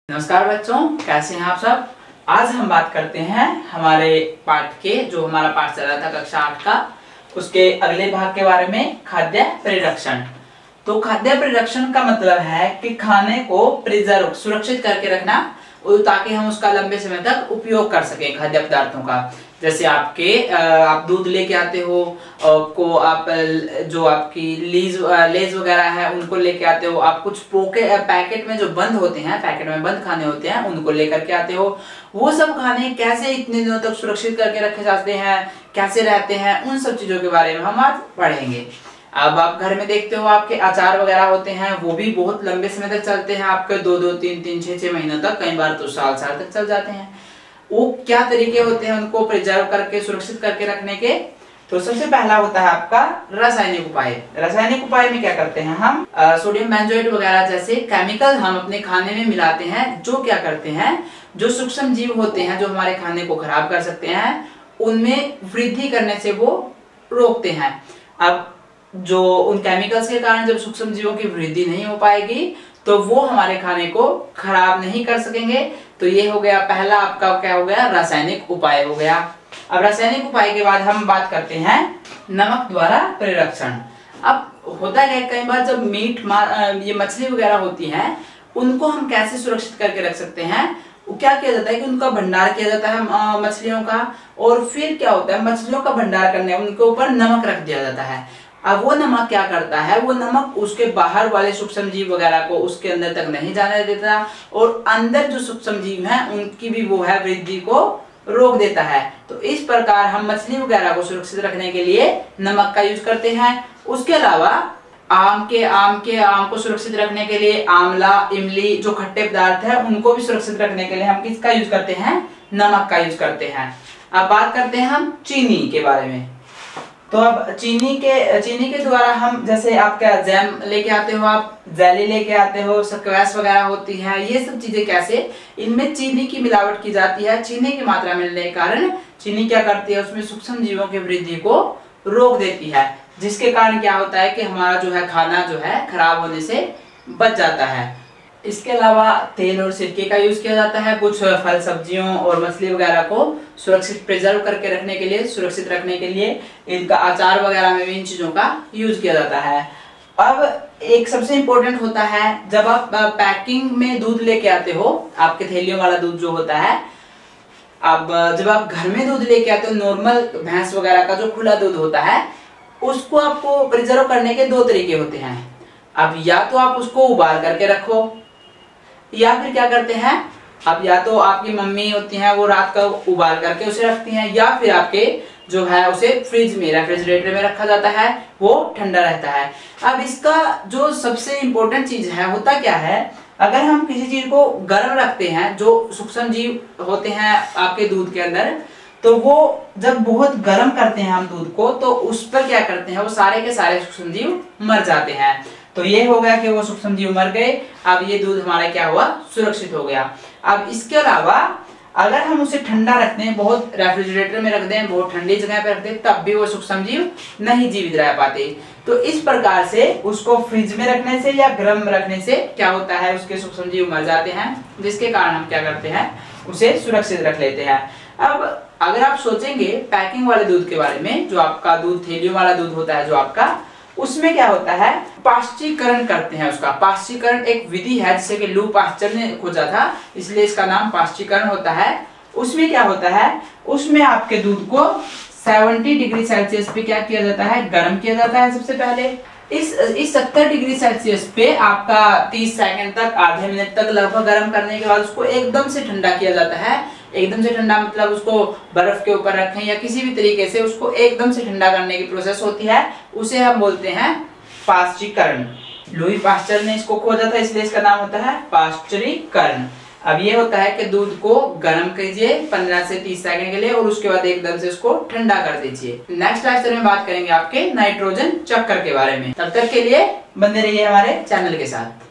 नमस्कार बच्चों, कैसे हैं आप सब। आज हम बात करते हैं हमारे पाठ के जो हमारा पाठ चल रहा था कक्षा 8 का, उसके अगले भाग के बारे में, खाद्य परिरक्षण। तो खाद्य परिरक्षण का मतलब है कि खाने को प्रिजर्व सुरक्षित करके रखना ताकि हम उसका लंबे समय तक उपयोग कर सकें खाद्य पदार्थों का। जैसे आप दूध लेके आते हो, को आप जो आपकी लेज वगैरह है उनको लेके आते हो, आप कुछ पैकेट में जो बंद होते हैं, पैकेट में बंद खाने होते हैं उनको लेकर के आते हो। वो सब खाने कैसे इतने दिनों तक सुरक्षित करके रखे जाते हैं, कैसे रहते हैं, उन सब चीजों के बारे में हम आज पढ़ेंगे। अब आप घर में देखते हो आपके अचार वगैरह होते हैं, वो भी बहुत लंबे समय तक चलते हैं, आपके 2-2, 3-3, 6-6 महीनों तक, कई बार तो साल तक चल जाते हैं। वो क्या तरीके होते हैं उनको प्रिजर्व करके सुरक्षित करके रखने के। तो सबसे पहला होता है आपका रासायनिक उपाय। रासायनिक उपाय में क्या करते हैं हम, सोडियम बेंजोएट वगैरह जैसे केमिकल हम अपने खाने में मिलाते हैं, जो क्या करते हैं, जो सूक्ष्म जीव होते हैं जो हमारे खाने को खराब कर सकते हैं, उनमें वृद्धि करने से वो रोकते हैं। अब जो उन केमिकल्स के कारण जब सूक्ष्म जीवों की वृद्धि नहीं हो पाएगी तो वो हमारे खाने को खराब नहीं कर सकेंगे। तो ये हो गया पहला आपका, क्या हो गया, रासायनिक उपाय हो गया। अब रासायनिक उपाय के बाद हम बात करते हैं नमक द्वारा परिरक्षण। अब होता है कई बार जब ये मछली वगैरह होती है, उनको हम कैसे सुरक्षित करके रख सकते हैं। क्या किया जाता है कि उनका भंडार किया जाता है मछलियों का, और फिर क्या होता है, मछलियों का भंडार करने उनके ऊपर नमक रख दिया जाता है। अब वो नमक क्या करता है, वो नमक उसके बाहर वाले सूक्ष्म जीव वगैरह को उसके अंदर तक नहीं जाने देता, और अंदर जो सूक्ष्म जीव हैं उनकी भी वो है वृद्धि को रोक देता है। तो इस प्रकार हम मछली वगैरह को सुरक्षित रखने के लिए नमक का यूज करते हैं। उसके अलावा आम को सुरक्षित रखने के लिए आंवला, इमली जो खट्टे पदार्थ है उनको भी सुरक्षित रखने के लिए हम किसका यूज करते हैं, नमक का यूज करते हैं। अब बात करते हैं हम चीनी के बारे में। तो अब चीनी के द्वारा हम, जैसे आपका जैम लेके आते हो, आप जेली लेके आते हो, स्क्वैश वगैरह होती है, ये सब चीजें कैसे, इनमें चीनी की मिलावट की जाती है। चीनी की मात्रा मिलने के कारण चीनी क्या करती है, उसमें सूक्ष्म जीवों की वृद्धि को रोक देती है, जिसके कारण क्या होता है कि हमारा जो है खाना जो है खराब होने से बच जाता है। इसके अलावा तेल और सिरके का यूज किया जाता है कुछ फल सब्जियों और मछली वगैरह को सुरक्षित प्रिजर्व करके रखने के लिए, सुरक्षित रखने के लिए इनका अचार वगैरह में भी इन चीजों का यूज किया जाता है। अब एक सबसे इम्पोर्टेंट होता है, जब आप पैकिंग में दूध लेके आते हो, आपके थैलियों वाला दूध जो होता है, अब जब आप घर में दूध लेके आते हो, नॉर्मल भैंस वगैरह का जो खुला दूध होता है, उसको आपको प्रिजर्व करने के 2 तरीके होते हैं। अब या तो आप उसको उबाल करके रखो, या फिर क्या करते हैं, अब या तो आपकी मम्मी होती हैं वो रात का उबाल करके उसे रखती हैं, या फिर आपके जो है उसे फ्रिज में, रेफ्रिजरेटर में रखा जाता है, वो ठंडा रहता है। अब इसका जो सबसे इम्पोर्टेंट चीज है, होता क्या है, अगर हम किसी चीज को गर्म रखते हैं, जो सूक्ष्म जीव होते हैं आपके दूध के अंदर, तो वो जब बहुत गर्म करते हैं हम दूध को, तो उस पर क्या करते हैं, वो सारे के सारे सूक्ष्म जीव मर जाते हैं। तो ये हो गया कि वो सूक्ष्म जीव मर गए। अब ये दूध हमारा क्या हुआ, सुरक्षित हो गया। अब इसके अलावा अगर हम उसे ठंडा रखते हैं, बहुत रेफ्रिजरेटर में रख दें, बहुत ठंडी जगह पे रख दें, तब भी वो सूक्ष्म जीव नहीं जीवित रह पाते। तो इस प्रकार से उसको फ्रिज में रखने से या गर्म रखने से क्या होता है, उसके सूक्ष्म जीव मर जाते हैं, जिसके कारण हम क्या करते हैं, उसे सुरक्षित रख लेते हैं। अब अगर आप सोचेंगे पैकिंग वाले दूध के बारे में, जो आपका दूध थैलियों वाला दूध होता है जो आपका, उसमें क्या होता है, पाश्चीकरण करते हैं उसका। पाश्चीकरण एक विधि है जिसे कि लू पाश्चर ने खोजा था, इसलिए इसका नाम पाश्चीकरण होता है। उसमें क्या होता है, उसमें आपके दूध को 70 डिग्री सेल्सियस पे क्या किया जाता है, गर्म किया जाता है सबसे पहले। इस 70 डिग्री सेल्सियस पे आपका 30 सेकंड तक, आधे मिनट तक लगभग गर्म करने के बाद उसको एकदम से ठंडा किया जाता है। एकदम से ठंडा मतलब उसको बर्फ के ऊपर रखें या किसी भी तरीके से उसको एकदम से ठंडा करने की प्रोसेस होती है, उसे हम बोलते हैं पाश्चीकरण। लुई पाश्चर ने इसको खोजा था, इसलिए इसका नाम होता है पाश्चरीकरण। अब ये होता है कि दूध को गर्म कीजिए 15 से 30 सेकंड के लिए, और उसके बाद एकदम से इसको ठंडा कर दीजिए। नेक्स्ट लेक्चर में बात करेंगे आपके नाइट्रोजन चक्कर के बारे में। तब तक के लिए बने रहिए हमारे चैनल के साथ।